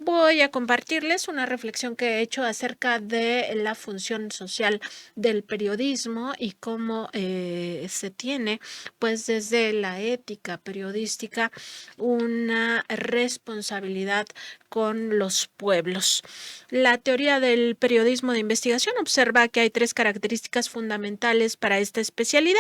voy a compartirles una reflexión que he hecho acerca de la función social del periodismo y cómo se tiene, pues desde la ética periodística, una responsabilidad con los pueblos. La teoría del periodismo de investigación observa que hay tres características fundamentales para esta especialidad.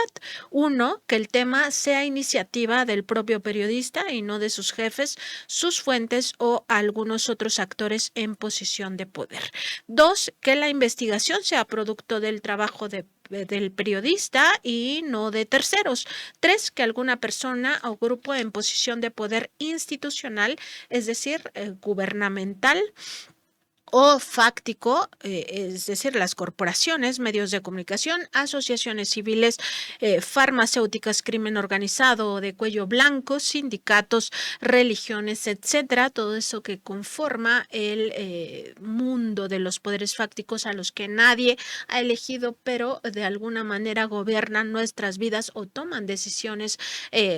Uno, que el tema sea iniciativa del propio periodista y no de sus jefes, sus fuentes o algunos otros actores en posición de poder. Dos, que la investigación sea producto del trabajo del periodista y no de terceros. Tres, que alguna persona o grupo en posición de poder institucional, es decir, gubernamental o fáctico, es decir, las corporaciones, medios de comunicación, asociaciones civiles, farmacéuticas, crimen organizado de cuello blanco, sindicatos, religiones, etcétera, todo eso que conforma el mundo de los poderes fácticos a los que nadie ha elegido, pero de alguna manera gobiernan nuestras vidas o toman decisiones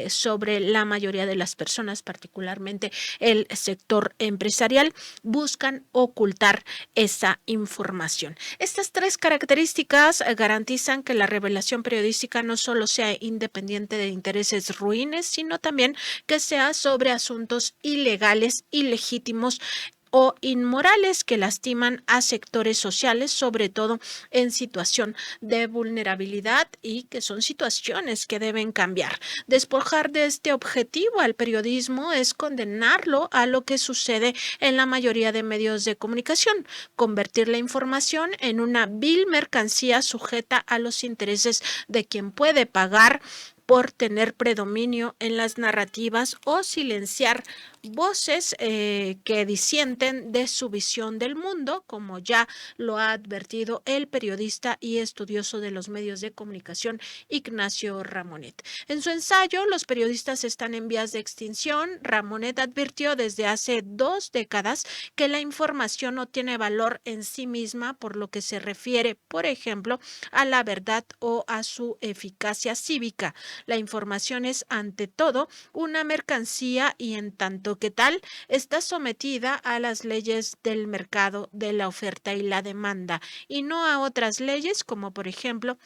sobre la mayoría de las personas, particularmente el sector empresarial, buscan ocultar esa información. Estas tres características garantizan que la revelación periodística no solo sea independiente de intereses ruines, sino también que sea sobre asuntos ilegales, ilegítimos o inmorales que lastiman a sectores sociales, sobre todo en situación de vulnerabilidad, y que son situaciones que deben cambiar. Despojar de este objetivo al periodismo es condenarlo a lo que sucede en la mayoría de medios de comunicación, convertir la información en una vil mercancía sujeta a los intereses de quien puede pagar por tener predominio en las narrativas o silenciar voces que disienten de su visión del mundo, como ya lo ha advertido el periodista y estudioso de los medios de comunicación Ignacio Ramonet. En su ensayo, Los periodistas están en vías de extinción, Ramonet advirtió desde hace 2 décadas que la información no tiene valor en sí misma, por lo que se refiere, por ejemplo, a la verdad o a su eficacia cívica. La información es, ante todo, una mercancía y en tanto que tal está sometida a las leyes del mercado, de la oferta y la demanda, y no a otras leyes como, por ejemplo,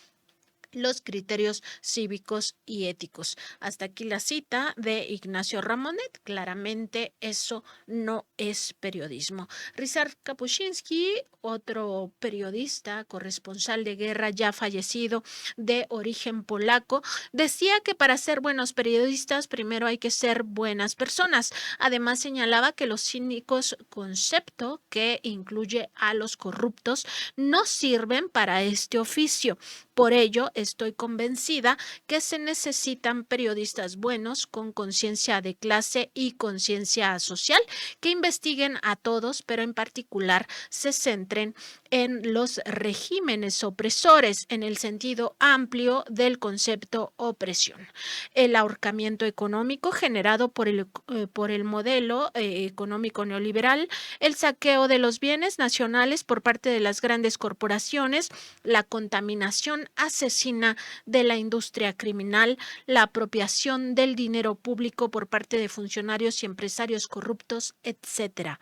los criterios cívicos y éticos. Hasta aquí la cita de Ignacio Ramonet. Claramente eso no es periodismo. Ryszard Kapuscinski, otro periodista, corresponsal de guerra ya fallecido, de origen polaco, decía que para ser buenos periodistas primero hay que ser buenas personas. Además señalaba que los cínicos, concepto que incluye a los corruptos, no sirven para este oficio. Por ello, estoy convencida que se necesitan periodistas buenos, con conciencia de clase y conciencia social, que investiguen a todos, pero en particular se centren en los regímenes opresores, en el sentido amplio del concepto opresión. El ahorcamiento económico generado por el modelo económico neoliberal, el saqueo de los bienes nacionales por parte de las grandes corporaciones, la contaminación asesina de la industria criminal, la apropiación del dinero público por parte de funcionarios y empresarios corruptos, etcétera.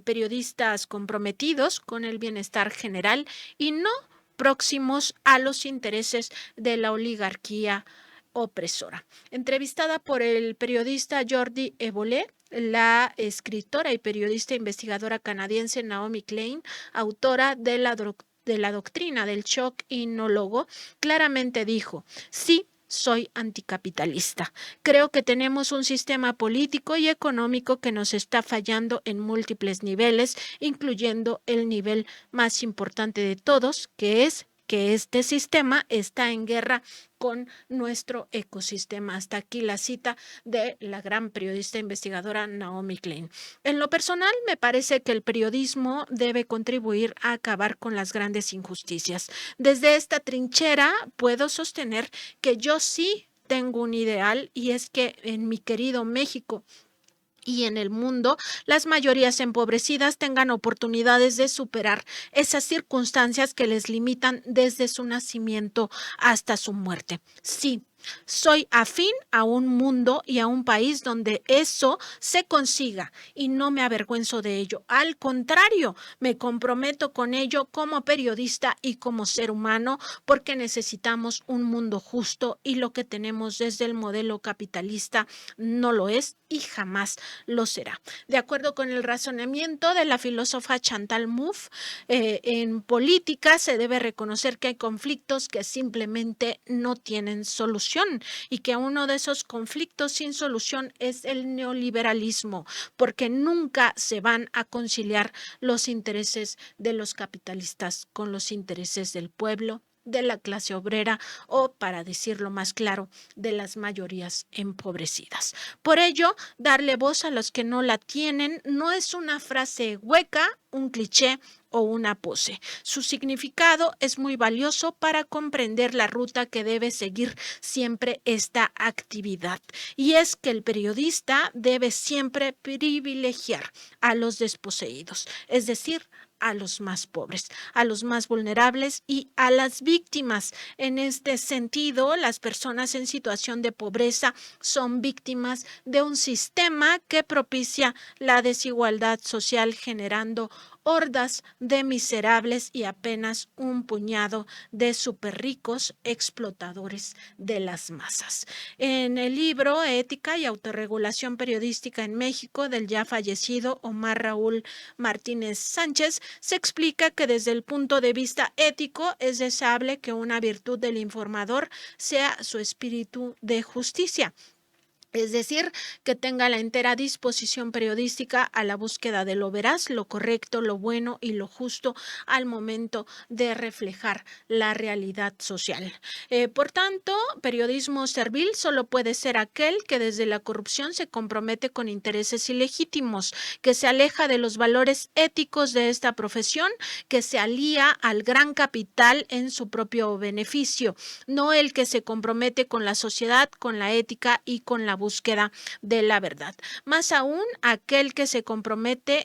Periodistas comprometidos con el bienestar general y no próximos a los intereses de la oligarquía opresora. Entrevistada por el periodista Jordi Évole, la escritora y periodista investigadora canadiense Naomi Klein, autora de la doctrina del shock inólogo, claramente dijo: sí, soy anticapitalista. Creo que tenemos un sistema político y económico que nos está fallando en múltiples niveles, incluyendo el nivel más importante de todos, que es que este sistema está en guerra con nuestro ecosistema. Hasta aquí la cita de la gran periodista investigadora Naomi Klein. En lo personal, me parece que el periodismo debe contribuir a acabar con las grandes injusticias. Desde esta trinchera puedo sostener que yo sí tengo un ideal, y es que en mi querido México y en el mundo, las mayorías empobrecidas tengan oportunidades de superar esas circunstancias que les limitan desde su nacimiento hasta su muerte. Sí, Soy afín a un mundo y a un país donde eso se consiga y no me avergüenzo de ello. Al contrario, me comprometo con ello como periodista y como ser humano porque necesitamos un mundo justo y lo que tenemos desde el modelo capitalista no lo es y jamás lo será. De acuerdo con el razonamiento de la filósofa Chantal Mouffe, en política se debe reconocer que hay conflictos que simplemente no tienen solución y que uno de esos conflictos sin solución es el neoliberalismo, porque nunca se van a conciliar los intereses de los capitalistas con los intereses del pueblo, de la clase obrera o, para decirlo más claro, de las mayorías empobrecidas. Por ello, darle voz a los que no la tienen no es una frase hueca, un cliché o una pose. Su significado es muy valioso para comprender la ruta que debe seguir siempre esta actividad. Y es que el periodista debe siempre privilegiar a los desposeídos, es decir, a los más pobres, a los más vulnerables y a las víctimas. En este sentido, las personas en situación de pobreza son víctimas de un sistema que propicia la desigualdad social, generando hordas de miserables y apenas un puñado de superricos explotadores de las masas. En el libro Ética y autorregulación periodística en México del ya fallecido Omar Raúl Martínez Sánchez, se explica que desde el punto de vista ético es deseable que una virtud del informador sea su espíritu de justicia. Es decir, que tenga la entera disposición periodística a la búsqueda de lo veraz, lo correcto, lo bueno y lo justo al momento de reflejar la realidad social. Por tanto, periodismo servil solo puede ser aquel que desde la corrupción se compromete con intereses ilegítimos, que se aleja de los valores éticos de esta profesión, que se alía al gran capital en su propio beneficio, no el que se compromete con la sociedad, con la ética y con la búsqueda de la verdad. Más aún, aquel que se compromete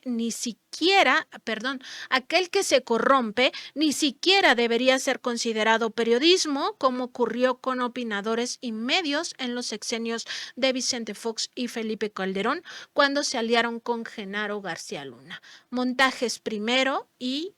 aquel que se corrompe ni siquiera debería ser considerado periodismo, como ocurrió con opinadores y medios en los sexenios de Vicente Fox y Felipe Calderón, cuando se aliaron con Genaro García Luna. Montajes primero y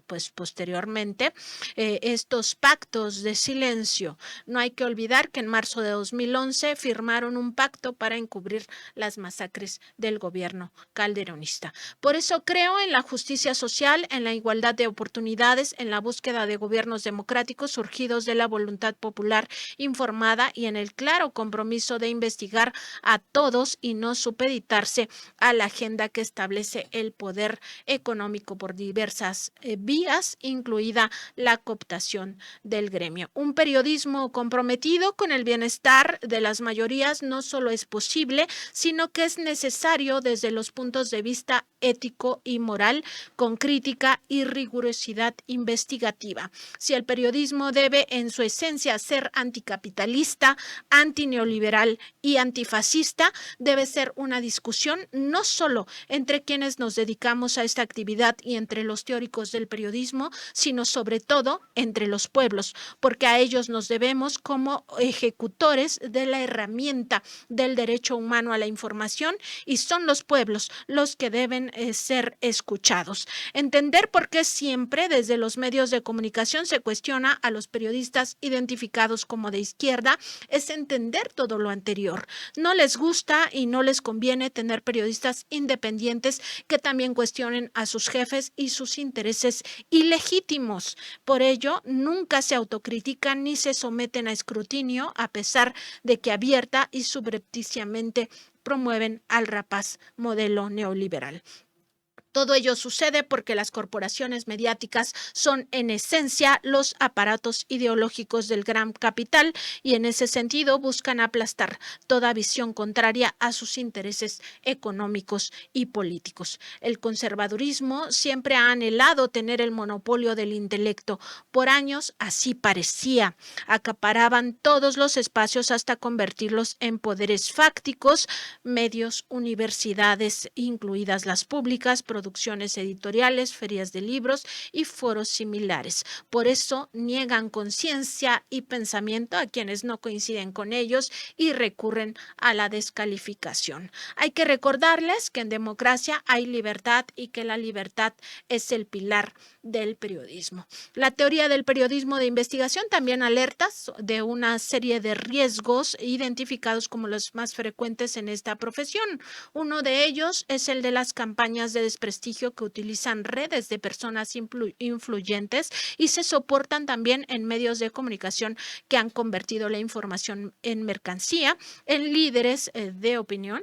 pues posteriormente estos pactos de silencio. No hay que olvidar que en marzo de 2011 firmaron un pacto para encubrir las masacres del gobierno calderonista. Por eso creo en la justicia social, en la igualdad de oportunidades, en la búsqueda de gobiernos democráticos surgidos de la voluntad popular informada y en el claro compromiso de investigar a todos y no supeditarse a la agenda que establece el poder económico por diversas vías, incluida la cooptación del gremio. Un periodismo comprometido con el bienestar de las mayorías no solo es posible, sino que es necesario desde los puntos de vista ético y moral, con crítica y rigurosidad investigativa. Si el periodismo debe en su esencia ser anticapitalista, antineoliberal y antifascista, debe ser una discusión no solo entre quienes nos dedicamos a esta actividad y entre los teóricos del periodismo, sino sobre todo entre los pueblos, porque a ellos nos debemos como ejecutores de la herramienta del derecho humano a la información y son los pueblos los que deben ser escuchados. Entender por qué siempre desde los medios de comunicación se cuestiona a los periodistas identificados como de izquierda es entender todo lo anterior. No les gusta y no les conviene tener periodistas independientes que también cuestionen a sus jefes y sus intereses ilegítimos. Por ello, nunca se autocritican ni se someten a escrutinio, a pesar de que abierta y subrepticiamente promueven al rapaz modelo neoliberal. Todo ello sucede porque las corporaciones mediáticas son en esencia los aparatos ideológicos del gran capital y en ese sentido buscan aplastar toda visión contraria a sus intereses económicos y políticos. El conservadurismo siempre ha anhelado tener el monopolio del intelecto. Por años así parecía. Acaparaban todos los espacios hasta convertirlos en poderes fácticos, medios, universidades, incluidas las públicas, productores producciones editoriales, ferias de libros y foros similares. Por eso niegan conciencia y pensamiento a quienes no coinciden con ellos y recurren a la descalificación. Hay que recordarles que en democracia hay libertad y que la libertad es el pilar del periodismo. La teoría del periodismo de investigación también alerta de una serie de riesgos identificados como los más frecuentes en esta profesión. Uno de ellos es el de las campañas de desprestigio que utilizan redes de personas influyentes y se soportan también en medios de comunicación que han convertido la información en mercancía, en líderes de opinión,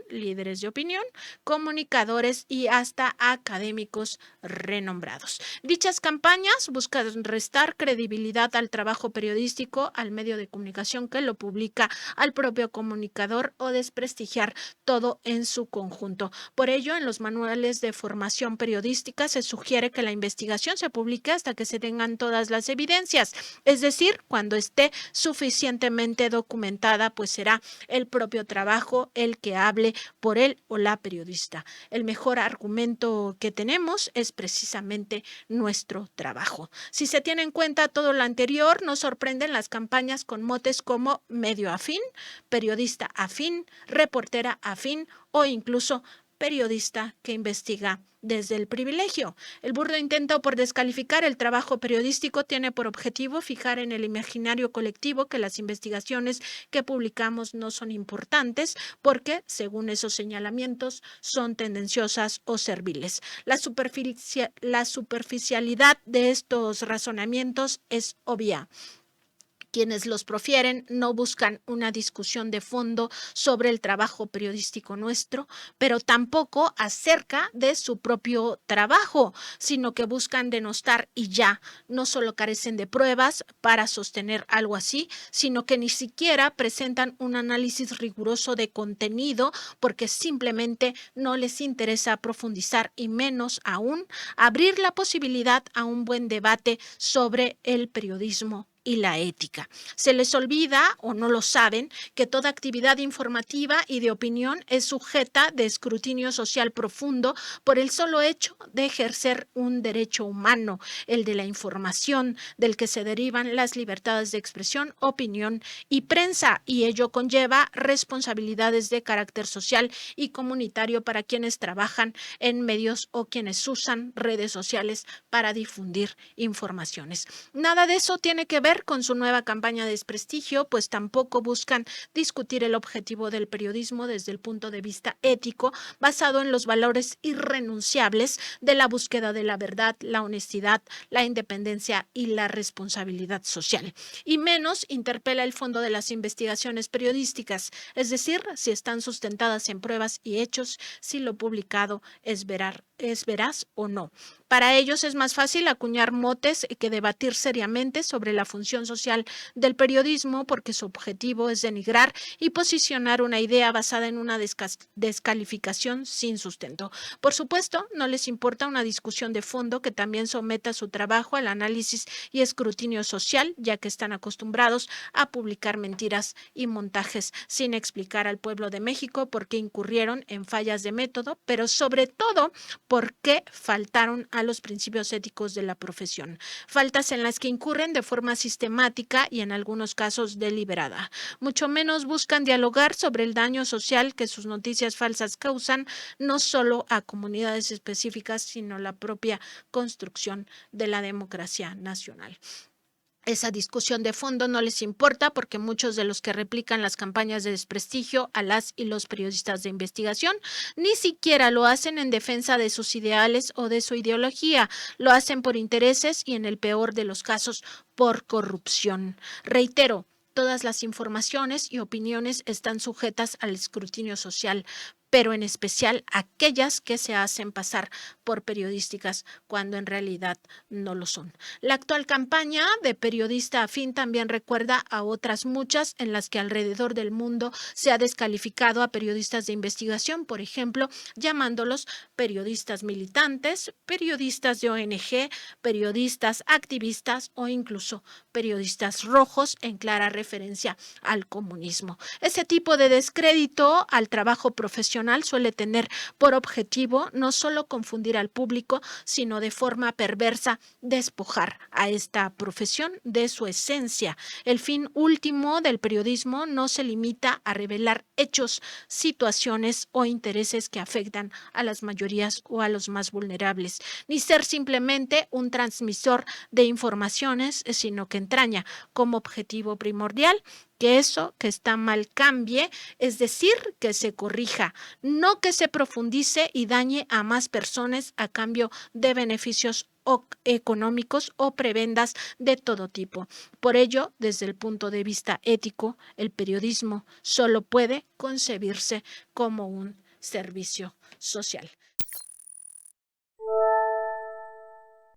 comunicadores y hasta académicos renombrados. Dichas campañas buscan restar credibilidad al trabajo periodístico, al medio de comunicación que lo publica, al propio comunicador o desprestigiar todo en su conjunto. Por ello, en los manuales de formación periodística se sugiere que la investigación se publique hasta que se tengan todas las evidencias, es decir, cuando esté suficientemente documentada, pues será el propio trabajo el que hable por él o la periodista. El mejor argumento que tenemos es precisamente nuestro trabajo. Si se tiene en cuenta todo lo anterior, nos sorprenden las campañas con motes como medio afín, periodista afín, reportera afín o incluso periodista que investiga desde el privilegio. El burdo intento por descalificar el trabajo periodístico tiene por objetivo fijar en el imaginario colectivo que las investigaciones que publicamos no son importantes porque, según esos señalamientos, son tendenciosas o serviles. La superficialidad de estos razonamientos es obvia. Quienes los profieren no buscan una discusión de fondo sobre el trabajo periodístico nuestro, pero tampoco acerca de su propio trabajo, sino que buscan denostar y ya. No solo carecen de pruebas para sostener algo así, sino que ni siquiera presentan un análisis riguroso de contenido porque simplemente no les interesa profundizar y menos aún abrir la posibilidad a un buen debate sobre el periodismo y la ética. Se les olvida o no lo saben que toda actividad informativa y de opinión es sujeta de escrutinio social profundo por el solo hecho de ejercer un derecho humano, el de la información, del que se derivan las libertades de expresión, opinión y prensa, y ello conlleva responsabilidades de carácter social y comunitario para quienes trabajan en medios o quienes usan redes sociales para difundir informaciones. Nada de eso tiene que ver con su nueva campaña de desprestigio, pues tampoco buscan discutir el objetivo del periodismo desde el punto de vista ético, basado en los valores irrenunciables de la búsqueda de la verdad, la honestidad, la independencia y la responsabilidad social. Y menos interpela el fondo de las investigaciones periodísticas, es decir, si están sustentadas en pruebas y hechos, si lo publicado es veraz o no. Para ellos es más fácil acuñar motes que debatir seriamente sobre la función social del periodismo porque su objetivo es denigrar y posicionar una idea basada en una descalificación sin sustento. Por supuesto, no les importa una discusión de fondo que también someta su trabajo al análisis y escrutinio social, ya que están acostumbrados a publicar mentiras y montajes sin explicar al pueblo de México por qué incurrieron en fallas de método, pero sobre todo por qué faltaron a los principios éticos de la profesión. Faltas en las que incurren de forma sistemática y en algunos casos deliberada. Mucho menos buscan dialogar sobre el daño social que sus noticias falsas causan, no solo a comunidades específicas, sino la propia construcción de la democracia nacional. Esa discusión de fondo no les importa porque muchos de los que replican las campañas de desprestigio a las y los periodistas de investigación ni siquiera lo hacen en defensa de sus ideales o de su ideología, lo hacen por intereses y en el peor de los casos por corrupción. Reitero, todas las informaciones y opiniones están sujetas al escrutinio social, pero en especial aquellas que se hacen pasar por periodísticas cuando en realidad no lo son. La actual campaña de periodista afín también recuerda a otras muchas en las que alrededor del mundo se ha descalificado a periodistas de investigación, por ejemplo, llamándolos periodistas militantes, periodistas de ONG, periodistas activistas o incluso periodistas rojos en clara referencia al comunismo. Ese tipo de descrédito al trabajo profesional tradicional suele tener por objetivo no solo confundir al público, sino de forma perversa despojar a esta profesión de su esencia. El fin último del periodismo no se limita a revelar hechos, situaciones o intereses que afectan a las mayorías o a los más vulnerables, ni ser simplemente un transmisor de informaciones, sino que entraña como objetivo primordial que eso que está mal cambie, es decir, que se corrija, no que se profundice y dañe a más personas a cambio de beneficios económicos o prebendas de todo tipo. Por ello, desde el punto de vista ético, el periodismo solo puede concebirse como un servicio social.